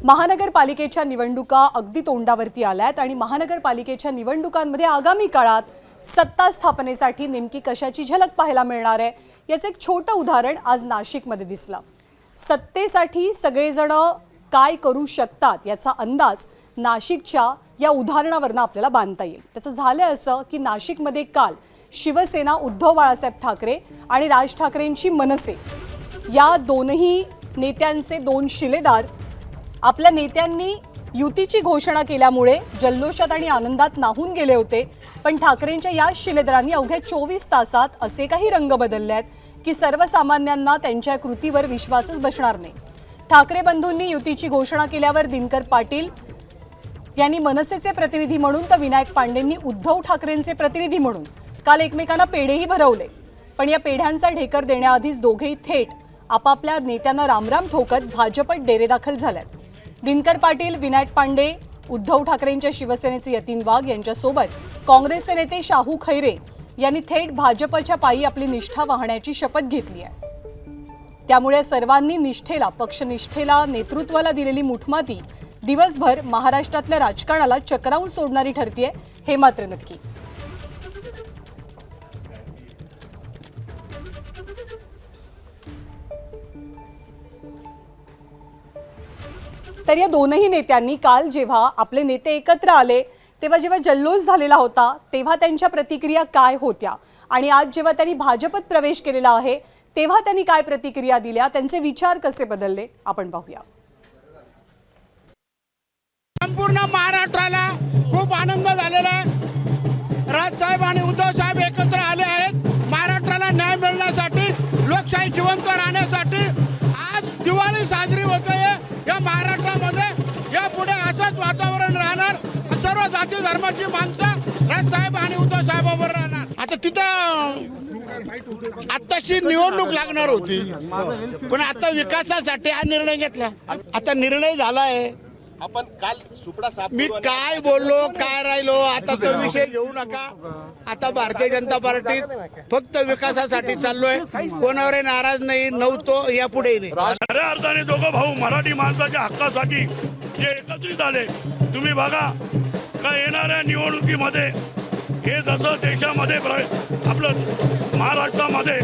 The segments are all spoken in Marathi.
महानगरपालिकेच्या निवडणुका अगदी तोंडावरती आल्यात आणि महानगरपालिकेच्या निवडणुकांमध्ये आगामी काळात सत्ता स्थापनेसाठी नेमकी कशाची झलक पाहायला मिळणार आहे याचं एक छोटं उदाहरण आज नाशिकमध्ये दिसलं। सत्तेसाठी सगळेजण काय करू शकतात याचा अंदाज नाशिकच्या या उदाहरणावरून आपल्याला बांधता येईल। त्याचं झालं असं की नाशिकमध्ये काल शिवसेना उद्धव बाळासाहेब ठाकरे आणि राज ठाकरेंची मनसे या दोनही नेत्यांचे दोन शिलेदार आपल्या नेत्यांनी युतीची घोषणा केल्यामुळे जल्लोषात आणि आनंदात नाहून गेले होते। पण ठाकरेंच्या या शिलेदारांनी अवघ्या 24 तासात असे काही रंग बदलले आहेत की सर्वसामान्यांना त्यांच्या कृतीवर विश्वासच बसणार नाही। ठाकरे बंधूंनी युतीची घोषणा केल्यावर दिनकर पाटील यांनी मनसेचे प्रतिनिधी म्हणून तर विनायक पांडेंनी उद्धव ठाकरेंचे प्रतिनिधी म्हणून काल एकमेकांना पेढेही भरवले। पण या पेढ्यांचा ढेकर देण्याआधीच दोघेही थेट आपापल्या नेत्यांना रामराम ठोकत भाजपत डेरेदाखल झाल्यात। दिनकर पाटील, विनायक पांडे, उद्धव ठाकरेंच्या शिवसेनेचे यतीन वाघ यांच्यासोबत काँग्रेसचे नेते शाहू खैरे यांनी थेट भाजपच्या पायी आपली निष्ठा वाहण्याची शपथ घेतली आहे। त्यामुळे सर्वांनी निष्ठेला, पक्षनिष्ठेला, नेतृत्वाला दिलेली मुठमाती दिवसभर महाराष्ट्रातल्या राजकारणाला चक्रावून सोडणारी ठरतीये हे मात्र नक्की। तर या दोनही नेत्यांनी काल जेव्हा आपले नेते एकत्र आले तेव्हा जेव्हा जल्लोष झालेला होता तेव्हा त्यांच्या प्रतिक्रिया काय होत्या आणि आज जेव्हा त्यांनी भाजपत प्रवेश केलेला आहे तेव्हा त्यांनी काय प्रतिक्रिया दिल्या, त्यांचे विचार कसे बदलले आपण पाहूया। संपूर्ण महाराष्ट्राला खूप आनंद झालेला आहे। राजसाहेब आणि उद्धव साहेब एकत्र आले आहेत महाराष्ट्राला न्याय मिळण्यासाठी, लोकशाही जिवंत राहण्यासाठी। आज दिवाळी साजरी होते या महाराष्ट्रामध्ये। यापुढे असंच वातावरण राहणार, सर्व जाती धर्माची माणसं राजसाहेब आणि उद्धव साहेबांवर राहणार। आता तिथं आताशी निवडणूक लागणार होती पण आता विकासासाठी हा निर्णय घेतला। आता निर्णय झालाय। आपण काल सुपडा साफ मी काय बोललो काय राहिलो आता तो विषय घेऊ नका। आता भारतीय जनता पार्टीत फक्त विकासासाठी चाललोय, कोणावरही नाराज नाही, नव्हतो, यापुढे नाही। खऱ्या अर्थाने दोघं भाऊ मराठी माणसाच्या हक्कासाठी जे एकत्रित आले। तुम्ही बघा का येणाऱ्या निवडणुकीमध्ये हे जसं देशामध्ये आपलं महाराष्ट्रामध्ये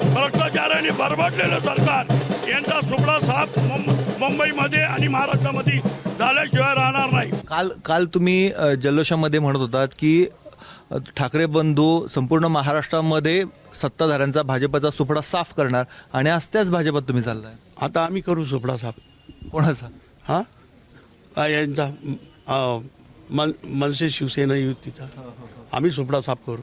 भ्रष्टाचाराने बरबडलेलं सरकार यांचा सुपडा साफ मुंबईमध्ये आणि महाराष्ट्रामध्ये झाल्याशिवाय राहणार नाही। काल तुम्ही जल्लोषामध्ये म्हणत होतात की ठाकरे बंधू संपूर्ण महाराष्ट्रामध्ये सत्ताधाऱ्यांचा भाजपचा सुपडा साफ करणार आणि आज त्याच भाजपात तुम्ही चाललाय। आता आम्ही करू सुपडा साफ। कोणाचा? हा यांचा मनसे शिवसेना युतीचा आम्ही सुपडा साफ करू।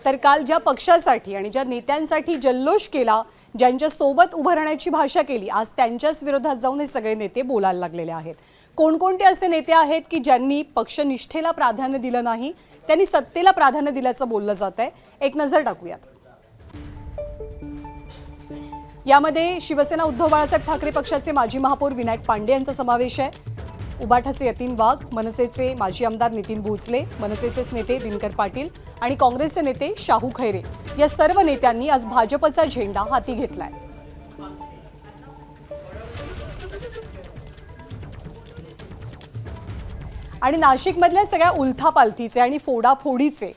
तर काल ज्या पक्षासाठी आणि ज्या नेत्यांसाठी जल्लोष केला, ज्यांच्या सोबत उभं राहण्याची भाषा केली, आज त्यांच्याच विरोधात जाऊन हे सगळे नेते बोलायला लागलेले आहेत। कोणकोणते असे नेते आहेत की ज्यांनी पक्षनिष्ठेला प्राधान्य दिलं नाही, त्यांनी सत्तेला प्राधान्य दिल्याचं बोललं जात आहे। एक नजर टाकूयात। यामध्ये शिवसेना उद्धव बाळासाहेब ठाकरे पक्षाचे माजी महापौर विनायक पांडे यांचा समावेश आहे। उबाठाचे यतीन वाघ, मनसेचे माजी आमदार नितीन भोसले, मनसेचेच नेते दिनकर पाटील आणि काँग्रेसचे नेते शाहू खैरे या सर्व नेत्यांनी आज भाजपचा झेंडा हाती घेतलाय। आणि नाशिकमधल्या सगळ्या उलथापालथीचे आणि फोडाफोडीचे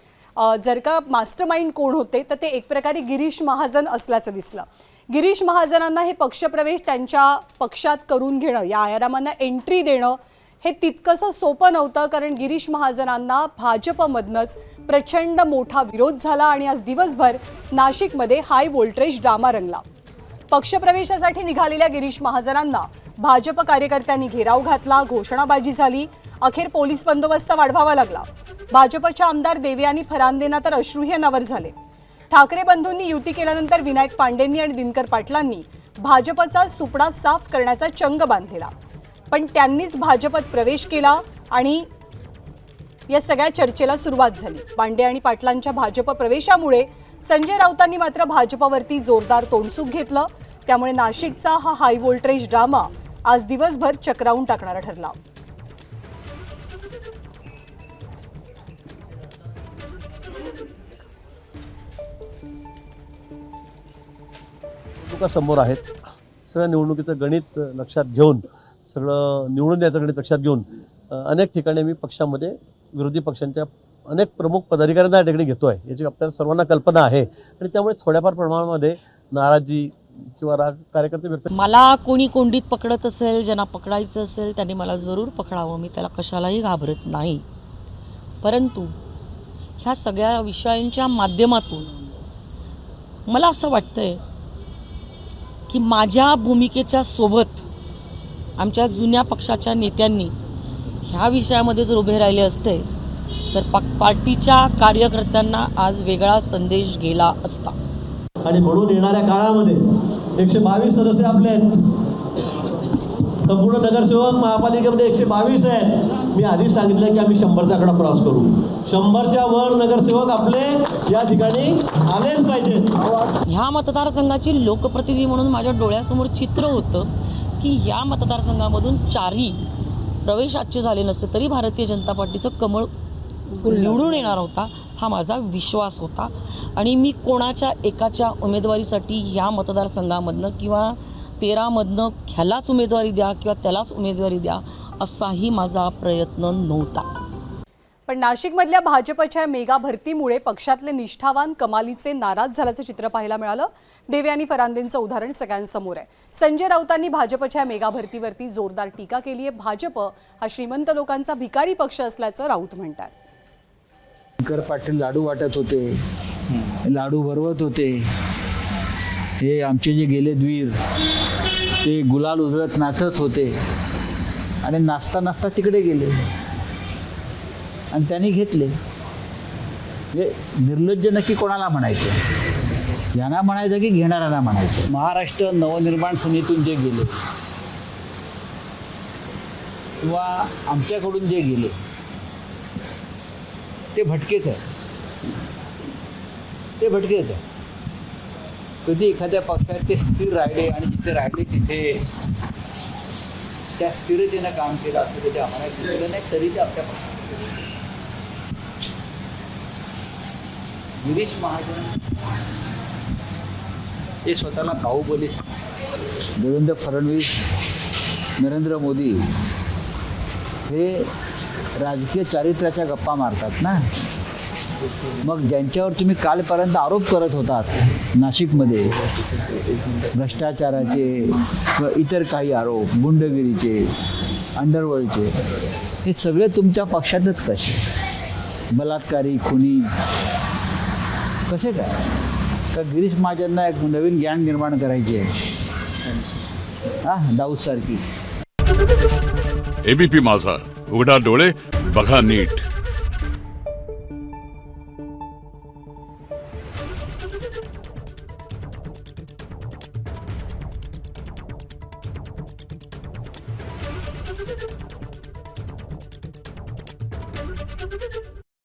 जर का मास्टरमाइंड कोण होते तर ते एक प्रकारे गिरीश महाजन असल्याचं दिसलं। गिरीश महाजनांना हे पक्षप्रवेश त्यांच्या पक्षात करून घेणं, या आयारामांना एंट्री देणं हे तितकंसं सोपं नव्हतं, कारण गिरीश महाजनांना भाजपमधनंच प्रचंड मोठा विरोध झाला आणि आज दिवसभर नाशिकमध्ये हाय व्होल्टेज ड्रामा रंगला। पक्षप्रवेशासाठी निघालेल्या गिरीश महाजनांना भाजप कार्यकर्त्यांनी घेराव घातला, घोषणाबाजी झाली, अखेर पोलीस बंदोबस्त वाढवावा लागला। भाजपच्या आमदार देवयानी फरांदेंना तर अश्रूही अनावर झाले। ठाकरे बंधूंनी युती केल्यानंतर विनायक पांडेंनी आणि दिनकर पाटलांनी भाजपचा सुपडा साफ करण्याचा चंग बांधलेला, पण त्यांनीच भाजपत प्रवेश केला आणि या सगळ्या चर्चेला सुरुवात झाली। पांडे आणि पाटलांच्या भाजप प्रवेशामुळे संजय राऊतांनी मात्र भाजपवरती जोरदार तोंडसुख घेतलं। त्यामुळे नाशिकचा हा हाय व्होल्टेज ड्रामा आज दिवसभर चक्रावून टाकणारा ठरला। निवडणुका समोर आहेत। सगळ्या निवडणुकीचं गणित लक्षात घेऊन सगळं निवडून द्यायचं गणित लक्षात घेऊन अनेक ठिकाणी मी पक्षामध्ये विरोधी पक्षांच्या अनेक प्रमुख पदाधिकाऱ्यांना या ठिकाणी घेतो आहे, याची आपल्याला सर्वांना कल्पना आहे आणि त्यामुळे थोड्याफार प्रमाणामध्ये नाराजी किंवा राग कार्यकर्ते व्यक्त मला कोणी कोंडीत पकडत असेल, ज्यांना पकडायचं असेल त्यांनी मला जरूर पकडावं, मी त्याला कशालाही घाबरत नाही. परंतु ह्या सगळ्या विषयांच्या माध्यमातून मला असं वाटतंय की माझ्या भूमिकेच्या सोबत आमच्या जुन्या पक्षाच्या नेत्यांनी ह्या विषयामध्ये जर उभे राहिले असते तर पार्टीच्या कार्यकर्त्यांना आज वेगळा संदेश गेला असता. आणि म्हणून येणाऱ्या काळामध्ये 122 सदस्य आपले आहेत. संपूर्ण नगरसेवक महापालिकेमध्ये 122 आहेत. मी आधीच सांगितलं की आम्ही 100चा आकडा क्रॉस करू. 100च्या वर नगरसेवक आपले या ठिकाणी आलेच पाहिजेत. ह्या मतदारसंघाची लोकप्रतिनिधी म्हणून माझ्या डोळ्यासमोर चित्र होतं की ह्या मतदारसंघामधून 4ही प्रवेशाचे झाले नसते तरी भारतीय जनता पार्टीचं कमळ निवडून येणार होता, हा माझा विश्वास होता. आणि मी कोणाच्या एकाच्या उमेदवारीसाठी ह्या मतदारसंघामधनं किंवा 13मधनं ह्यालाच उमेदवारी द्या किंवा त्यालाच उमेदवारी द्या असाही माझा प्रयत्न नव्हता. पण नाशिकमधल्या भाजपच्या मेगा भरतीमुळे पक्षातले निष्ठावान कमालीचे नाराज झाल्याचं चित्र पाहायला मिळालं. देवयानी फरांदेंचं उदाहरण सगळ्यांसमोर आहे. संजय राऊतांनी भाजपच्या मेगा भरतीवरती जोरदार टीका केली आहे. भाजप हा श्रीमंत लोकांचा भिकारी पक्ष असल्याचं राऊत म्हणतात. शंकर पाटील लाडू वाटत होते, लाडू भरवत होते. हे आमचे जे गेले वीर ते गुलाल उधळत नाचत होते आणि नाचता नाचता तिकडे गेले आणि त्यांनी घेतले. हे निर्लज्ज नक्की कोणाला म्हणायचं? यांना म्हणायचं की घेणाऱ्यांना म्हणायचं? महाराष्ट्र नवनिर्माण सेनेतून जे गेले किंवा आमच्याकडून जे गेले ते भटकेच आहे, ते भटकेच आहे. कधी एखाद्या पक्षात ते स्थिर राहिले आणि जिथे राहिले तिथे त्या स्थिरतेनं काम केलं असं कधी आम्हाला दिसलं नाही, तरी ते आपल्या पक्षात. गिरीश महाजन हे स्वतःला बाहुबली. देवेंद्र फडणवीस, नरेंद्र मोदी हे राजकीय चारित्र्याच्या गप्पा मारतात ना. मग ज्यांच्यावर तुम्ही कालपर्यंत आरोप करत होतात नाशिकमध्ये, भ्रष्टाचाराचे किंवा इतर काही आरोप, गुंडगिरीचे, अंडरवर्ल्डचे, हे सगळे तुमच्या पक्षातच कसे? बलात्कारी, खुनी कसे काय? तर गिरीश महाजनना एक नवीन गँग निर्माण करायची आहे, दाऊदसारखी. एबीपी माझा, उघडा डोळे बघा नीट.